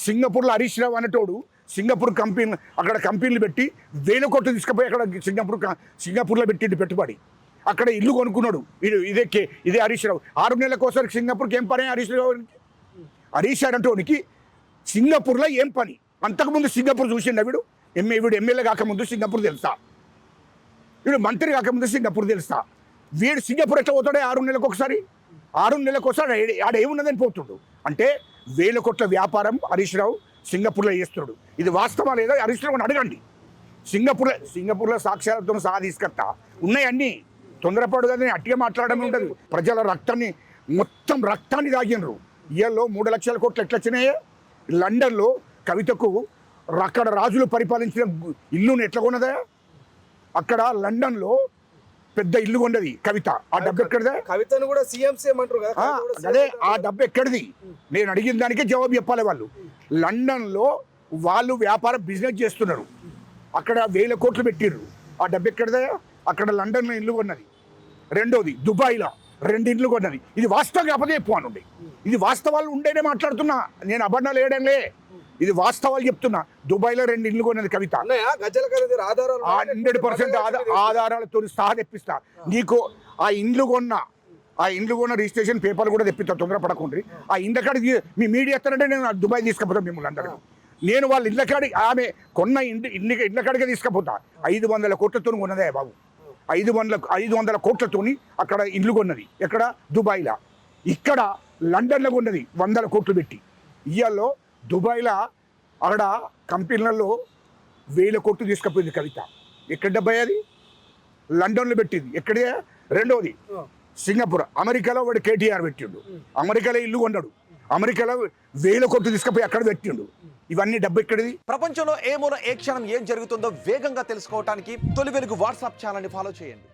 సింగపూర్లో హరీష్ రావు అనేటోడు Singapore company అక్కడ కంపెనీలు పెట్టి 1000 కోట్లు తీసుకుపోయి అక్కడ సింగపూర్లో పెట్టిండు పెట్టుబడి. అక్కడ ఇల్లు కొనుక్కున్నాడు. ఇదే హరీష్ రావు. 6 నెలలకోసారి సింగపూర్కి ఏం పని హరీష్ రావు? హరీష్ అనేటోనికి సింగపూర్లో ఏం పని? అంతకుముందు సింగపూర్ చూసిండు వీడు. వీడు ఎమ్మెల్యే కాకముందు సింగపూర్ తెలుసా? వీడు మంత్రి కాకముందు సింగపూర్ తెలుసా? వీడు సింగపూర్ ఎట్లా పోతాడే 6 నెలలకు ఒకసారి? 6 నెలలకు ఒకసారి ఆడ ఏమున్నదని పోతుండు. అంటే 1000 కోట్ల వ్యాపారం హరీష్ రావు సింగపూర్లో చేస్తున్నాడు. ఇది వాస్తవా లేదా? హరీష్ రావుని అడగండి. సింగపూర్లో సాక్ష్యాలతో సహా తీసుకొస్తా. ఉన్నాయన్నీ. తొందరపాటు కానీ అట్టిగా మాట్లాడమే ఉంటుంది. ప్రజల రక్తాన్ని మొత్తం రక్తాన్ని తాగినరు. ఇయర్లో 3 లక్షల కోట్లు ఎట్లా వచ్చినాయే? లండన్లో కవితకు అక్కడ రాజులు పరిపాలించిన ఇల్లును ఎట్లా కొన్నదా? అక్కడ లండన్లో పెద్ద ఇల్లు కొన్నది కవిత. ఆ డబ్బు ఎక్కడిదే? కవితను కూడా సీఎం అంటారు కదా. అదే ఆ డబ్బు ఎక్కడిది? నేను అడిగిన దానికే జవాబు చెప్పాలి. వాళ్ళు లండన్లో వాళ్ళు వ్యాపారం బిజినెస్ చేస్తున్నారు. అక్కడ 1000 కోట్లు పెట్టిర్రు. ఆ డబ్బు ఎక్కడిదే? అక్కడ లండన్లో ఇల్లు కొన్నది. రెండోది దుబాయ్లో 2 ఇండ్లు కొన్నది. ఇది వాస్తవం కాకపోతే చెప్పానుండి. ఇది వాస్తవాలు ఉండేనే మాట్లాడుతున్నా. నేను అబద్ధాలు వేయడంలే. ఇది వాస్తవాలు చెప్తున్నా. దుబాయ్లో 2 ఇండ్లు కొన్నది కవిత. 100% ఆధారాలతో సహా తెప్పిస్తా. నీకు ఆ ఇండ్లు కొన్న రిజిస్ట్రేషన్ పేపర్లు కూడా తెప్పిస్తా. తొందరపడకుండా ఆ ఇండ్ల కాడికి మీ మీడియా ఎత్తారంటే నేను దుబాయ్ తీసుకుపోతాను మిమ్మల్ని అందరూ. నేను వాళ్ళ ఇండ్ల కాడికి ఆమె కొన్న ఇండ్ల కాడికే తీసుకుపోతా. 500 కోట్లతో కొన్నదే బాబు. 500 కోట్లతోని అక్కడ ఇండ్లు కొన్నది. ఎక్కడ? దుబాయ్లో. ఇక్కడ లండన్లో కొన్నది 100 కోట్లు పెట్టి. ఇయాల్లో దుబాయ్లో అక్కడ కంపెనీలలో 1000 కోట్లు తీసుకుపోయింది కవిత. ఎక్కడ డబ్బా అది? లండన్లో పెట్టింది. ఎక్కడే? రెండోది సింగపూర్. అమెరికాలో వాడు కేటీఆర్ పెట్టిండు. అమెరికాలో ఇల్లు కొన్నాడు. అమెరికాలో 1000 కోట్లు తీసుకుపోయి అక్కడ పెట్టిండు. ఇవన్నీ డబ్బు ఎక్కడిది? ప్రపంచంలో ఏ మూల ఏ క్షణం ఏం జరుగుతుందో వేగంగా తెలుసుకోవడానికి తొలి వెలుగు వాట్సాప్ ఛానల్ని ఫాలో చేయండి.